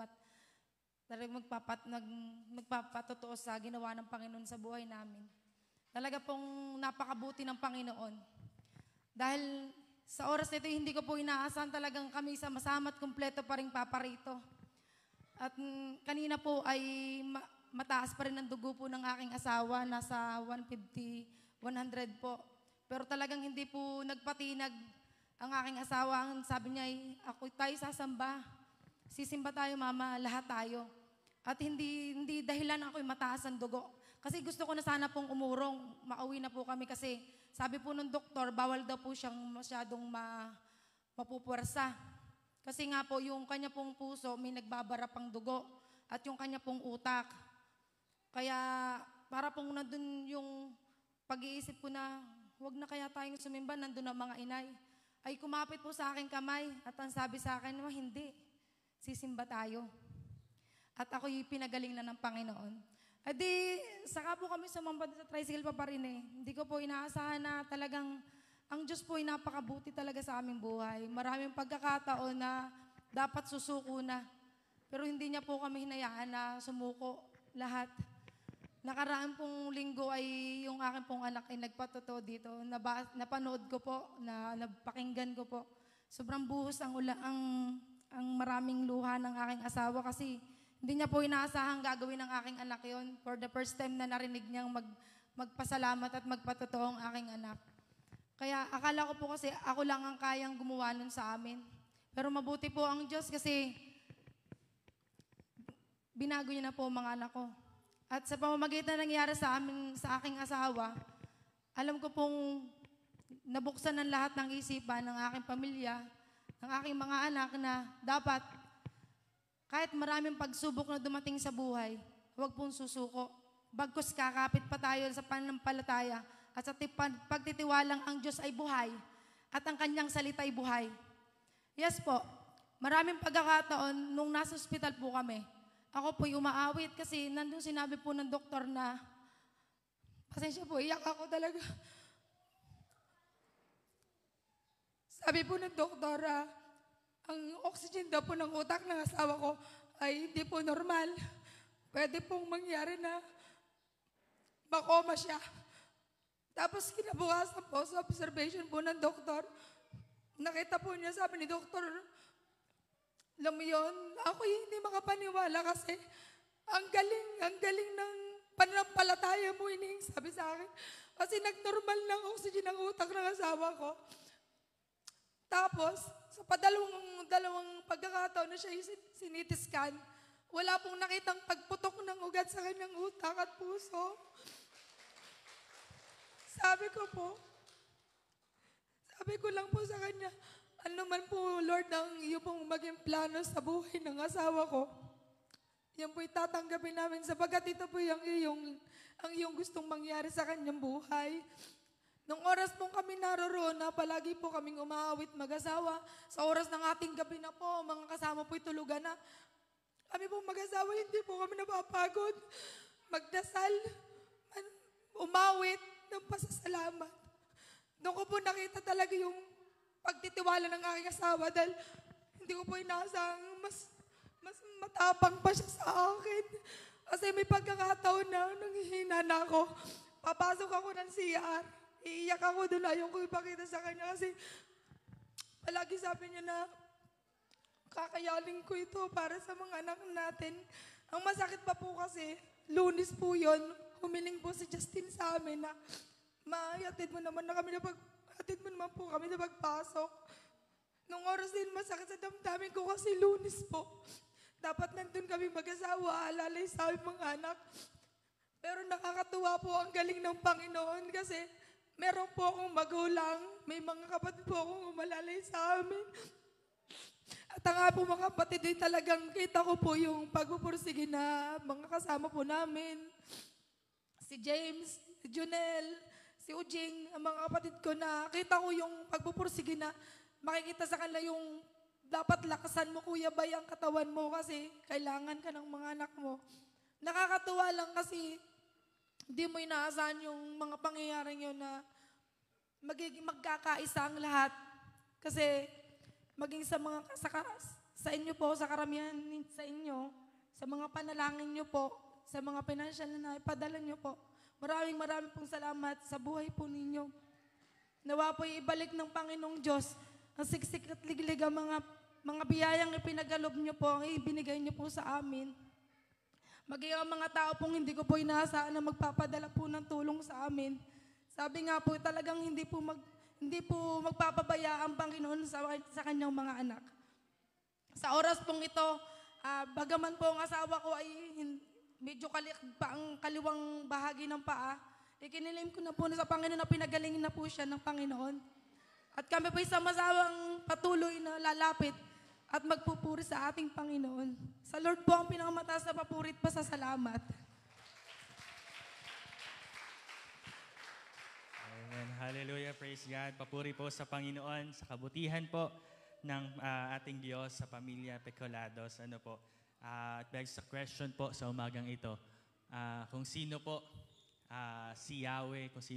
at magpapatotoo sa ginawa ng Panginoon sa buhay namin. Talaga pong napakabuti ng Panginoon. Dahil sa oras nito, hindi ko po inaasahan talagang kami sama-sama at kumpleto pa rin paparito. At kanina po ay mataas pa rin ang dugo po ng aking asawa, nasa 150, 100 po. Pero talagang hindi po nagpatinag ang aking asawa. Ang sabi niya ay, ako tayo sasamba. Sisimba tayo mama, lahat tayo. At hindi dahilan ako'y mataas ang dugo. Kasi gusto ko na sana pong umurong, makauwi na po kami kasi sabi po ng doktor, bawal daw po siyang masyadong mapupwersa. Kasi nga po yung kanya pong puso may nagbabara pang dugo at yung kanya pong utak. Kaya para pong nandun yung pag-iisip ko na huwag na kaya tayong sumimba, nandun ang mga inay. Ay kumapit po sa aking kamay at ang sabi sa akin, hindi, sisimba tayo. At ako'y pinagaling na ng Panginoon. At di, saka po kami sumamba sa tricycle pa rin eh. Hindi ko po inaasahan na talagang ang Diyos po ay napakabuti talaga sa aming buhay. Maraming pagkakataon na dapat susuko na. Pero hindi niya po kami hinayaan na sumuko lahat. Nakaraan pong linggo ay yung aking pong anak ay nagpatotoo dito. Napanood ko po, napakinggan ko po. Sobrang buhos ang maraming luha ng aking asawa kasi hindi niya po inaasahang gagawin ng aking anak yon. For the first time na narinig niyang magpasalamat at magpatotoo ang aking anak. Kaya akala ko po kasi ako lang ang kayang gumawa nun sa amin. Pero mabuti po ang Diyos kasi binago niya na po mga anak ko. At sa pamamagitan na nangyari sa aking asawa, alam ko pong nabuksan ng lahat ng isipan ng aking pamilya, ng aking mga anak na dapat kahit maraming pagsubok na dumating sa buhay, huwag pong susuko. Bagkus kakapit pa tayo sa pananampalataya at sa pagtitiwalang ang Diyos ay buhay at ang kanyang salita ay buhay. Yes po, maraming pagkakataon nung nasa ospital po kami, ako po'y umaawit kasi nandun sinabi po ng doktor na, pasensya po, iyak ako talaga. Sabi po ng doktor, ang oxygen daw po ng utak ng asawa ko ay hindi po normal. Pwede pong mangyari na makoma siya. Tapos kinabukasan po sa observation po ng doktor, nakita po niya, sabi ni doktor, alam mo yun, ako hindi makapaniwala kasi ang galing ng pananampalataya mo, ining sabi sa akin. Kasi nagnormal ng oxygen ng utak ng asawa ko. Tapos, sa dalawang pagkakataon na siya sinitiskan, wala pong nakitang pagputok ng ugat sa kanyang utak at puso. Sabi ko lang po sa kanya, ano man po, Lord, ang iyo pong maging plano sa buhay ng asawa ko. Yan po'y tatanggapin namin sapagkat ito po ang iyong gustong mangyari sa kanyang buhay. Nung oras pong kami naroroon na palagi po kaming umaawit mag-asawa, sa oras ng ating gabi na po, mga kasama po'y tulugan na. Kami pong mag-asawa, hindi po kami napapagod. Magdasal, umawit ng pasasalamat. Doon ko po nakita talaga yung pagtitiwala ng aking asawa dahil hindi ko po inaasang mas matapang pa siya sa akin. Kasi may pagkakataon na nanghihina na ako. Papasok ako ng CR. Iiyak ako doon, ayaw ko ipakita sa kanya kasi palagi sabi niya na kakayanin ko ito para sa mga anak natin. Ang masakit pa po kasi, Lunes po yun, humiling po si Justin sa amin na hatid mo naman po kami na pagpasok. Nung oras din masakit sa damdamin ko kasi Lunes po. Dapat nandun kami mag-asawa, alalay sa aming mga anak. Pero nakakatuwa po ang galing ng Panginoon kasi meron po akong magulang, may mga kapatid po akong umalalay sa amin. At ang po mga kapatid ay talagang kita ko po yung pagpupursige na mga kasama po namin. Si James, si Junel, si Ujing, ang mga kapatid ko na kita ko yung pagpupursige na makikita sa kanila yung dapat lakasan mo, Kuya Bay, ang katawan mo kasi kailangan ka ng mga anak mo. Nakakatuwa lang kasi hindi mo inaasahan yung mga pangyayaring yun na magkakaisa ang lahat. Kasi maging sa sa inyo po, sa karamihan sa inyo, sa mga panalangin nyo po, sa mga financial na ipadala nyo po. Maraming pong salamat sa buhay po ninyo. Nawa po ibalik ng Panginoong Diyos ang siksik at liglig ang mga biyayang ipinagalob nyo po, ang ibinigay nyo po sa amin. Maging ang mga tao pong hindi ko po inaasahan na magpapadala po ng tulong sa amin. Sabi nga po, talagang hindi po magpapabaya ang Panginoon sa kanyang mga anak. Sa oras pong ito, bagaman po ang asawa ko ay medyo pa ang kaliwang bahagi ng paa, ikinilim ko na po sa Panginoon na pinagalingin na po siya ng Panginoon. At kami po sama-samang patuloy na lalapit at magpupuri sa ating Panginoon. Sa Lord po ang pinakamataas na papurit pa sa salamat. Amen. Hallelujah. Praise God. Papuri po sa Panginoon, sa kabutihan po ng ating Diyos sa pamilya Pecolados. Ano po? At begs sa question po sa umagang ito. Kung sino po si Yahweh, kung sino